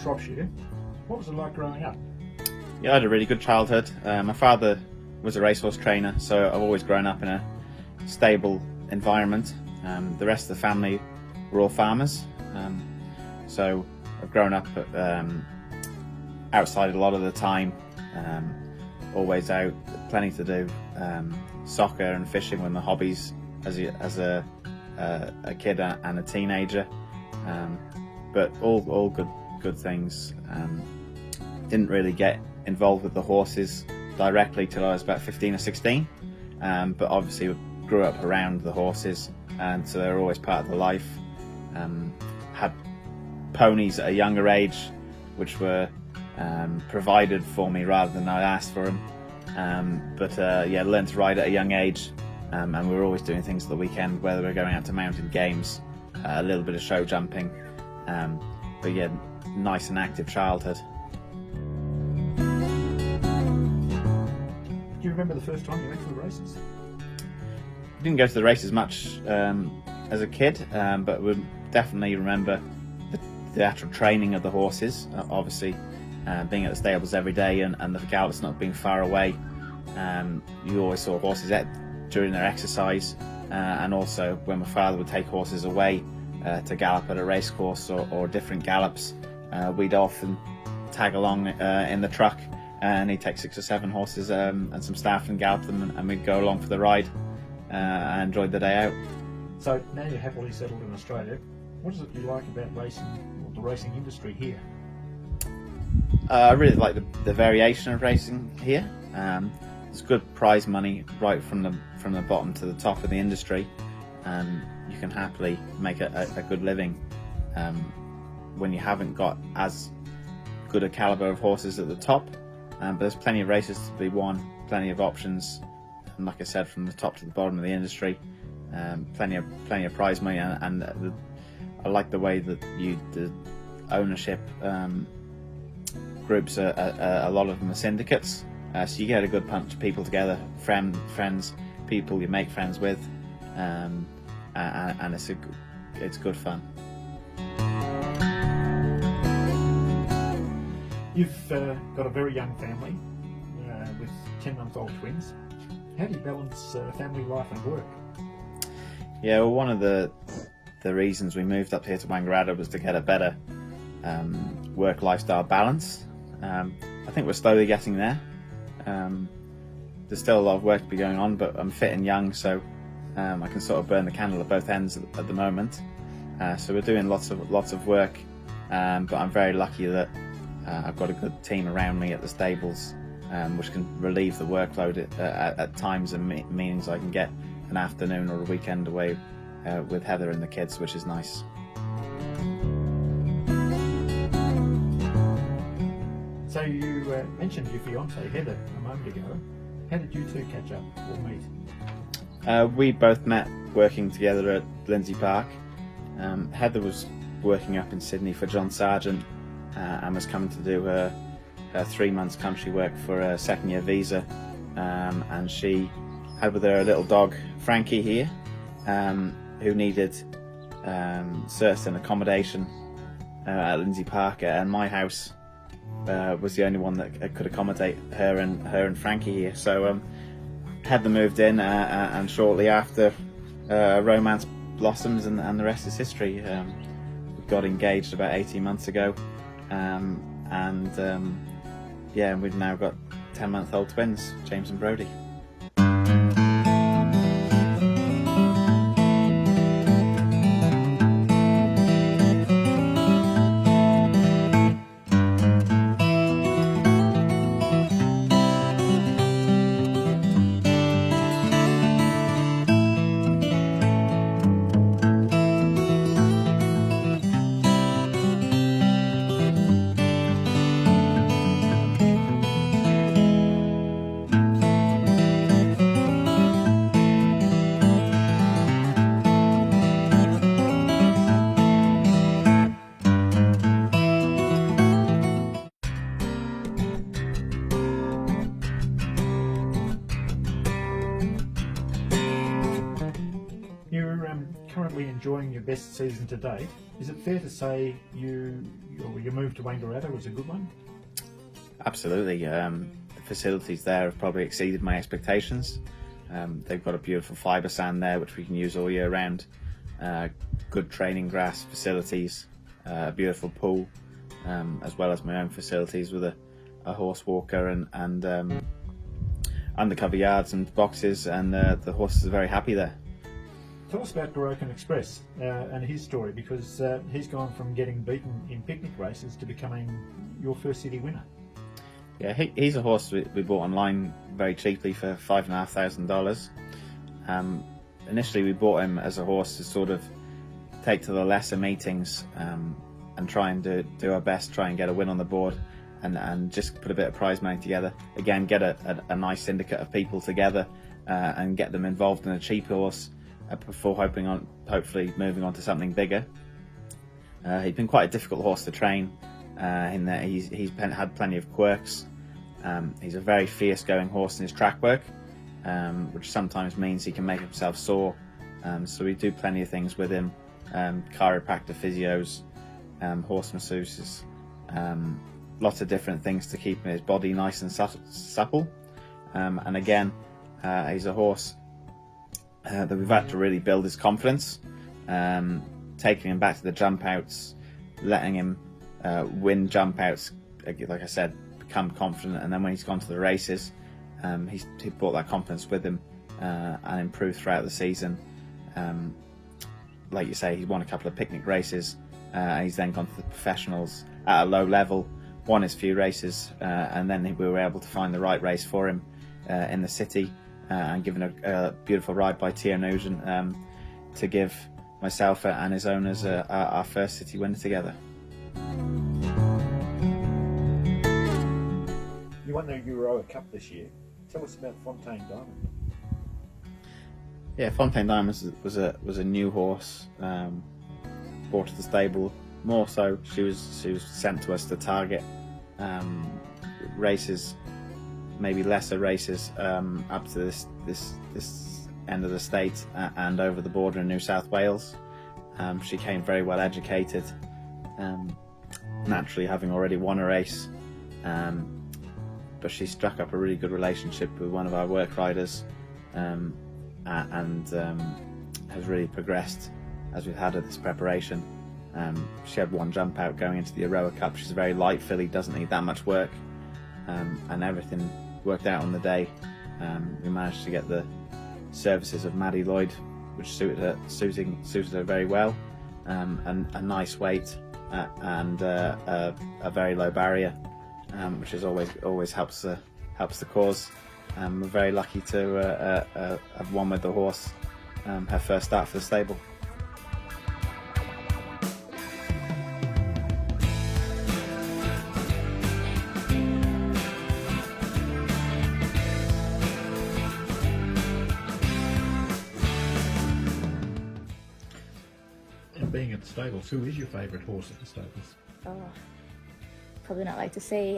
Shropshire. What was it like growing up? Yeah, I had a really good childhood. My father was a racehorse trainer, so I've always grown up in a stable environment. The rest of the family were all farmers, so I've grown up outside a lot of the time, always out, plenty to do. Soccer and fishing were my hobbies as a kid and a teenager, but all good things. Didn't really get involved with the horses directly till I was about 15 or 16, but obviously grew up around the horses, and so they were always part of the life. Had ponies at a younger age, which were provided for me rather than I asked for them. Learned to ride at a young age, and we were always doing things at the weekend, whether we were going out to mountain games, a little bit of show jumping, but yeah, nice and active childhood. Do you remember the first time you went to the races? Didn't go to the races much as a kid, but we definitely remember the actual training of the horses. Obviously, being at the stables every day and the gallops not being far away, you always saw horses out during their exercise, and also when my father would take horses away to gallop at a race course or different gallops, we'd often tag along in the truck, and he'd take 6 or 7 horses and some staff and gallop them, and we'd go along for the ride and enjoyed the day out. So now you're happily settled in Australia, what is it you like about racing, or the racing industry here? I really like the variation of racing here. There's good prize money right from the bottom to the top of the industry, and you can happily make a good living when you haven't got as good a calibre of horses at the top. But there's plenty of races to be won, plenty of options, and like I said, from the top to the bottom of the industry, plenty of prize money, and I like the way that the ownership groups a lot of them are syndicates, so you get a good bunch of people together, friends, people you make friends with, and it's good fun. You've got a very young family with 10-month-old twins. How do you balance family life and work? Yeah, well, one of the reasons we moved up here to Wangaratta was to get a better work lifestyle balance. I think we're slowly getting there. There's still a lot of work to be going on, but I'm fit and young, so I can sort of burn the candle at both ends at the moment. So we're doing lots of work, but I'm very lucky that I've got a good team around me at the stables, which can relieve the workload at times, and means I can get an afternoon or a weekend away with Heather and the kids, which is nice. So you mentioned your fiancée Heather a moment ago. How did you two catch up or meet? We both met working together at Lindsay Park. Heather was working up in Sydney for John Sargent, and was coming to do her 3 months country work for a second-year visa, and she had with her a little dog, Frankie, here, who needed certain accommodation at Lindsay Park, and my house was the only one that could accommodate her and Frankie here. So Heather moved in, and shortly after, romance blossoms, and the rest is history. We got engaged about 18 months ago, and we've now got 10-month-old twins, James and Brody. currently enjoying your best season to date, is it fair to say your move to Wangaratta was a good one? Absolutely. The facilities there have probably exceeded my expectations. They've got a beautiful fibre sand there which we can use all year round. Good training grass facilities, a beautiful pool, as well as my own facilities with a horse walker and undercover yards and boxes, and the horses are very happy there. Tell us about Gorokan Express and his story, because he's gone from getting beaten in picnic races to becoming your first city winner. Yeah, he's a horse we bought online very cheaply for $5,500. Initially we bought him as a horse to sort of take to the lesser meetings and try and do our best, try and get a win on the board, and just put a bit of prize money together. Again, get a nice syndicate of people together and get them involved in a cheap horse before hopefully moving on to something bigger. He's been quite a difficult horse to train in that he's had plenty of quirks. He's a very fierce going horse in his track work, which sometimes means he can make himself sore. So we do plenty of things with him, chiropractor, physios, horse masseuses, lots of different things to keep his body nice and supple. And again, he's a horse that we've had to really build his confidence, taking him back to the jump outs, letting him win jump outs, like I said, become confident, and then when he's gone to the races, he brought that confidence with him and improved throughout the season. Like you say, he won a couple of picnic races, he's then gone to the professionals at a low level, won his few races, and then we were able to find the right race for him in the city, and given a beautiful ride by Tia Nugent to give myself and his owners our first city winner together. You won the Euroa Cup this year. Tell us about Fontaine Diamond. Yeah, Fontaine Diamond was a new horse brought to the stable. More so, she was sent to us to target races, maybe lesser races, up to this end of the state and over the border in New South Wales. She came very well educated, naturally having already won a race, but she struck up a really good relationship with one of our work riders, and has really progressed as we've had this preparation. She had one jump out going into the Euroa Cup. She's a very light filly, doesn't need that much work, and everything worked out on the day. We managed to get the services of Maddie Lloyd, which suited her very well, and a nice weight, and a very low barrier, which is always helps the cause. We're very lucky to have won with the horse, her first start for the stable. And being at the stables, who is your favourite horse at the stables? Oh, probably not like to say.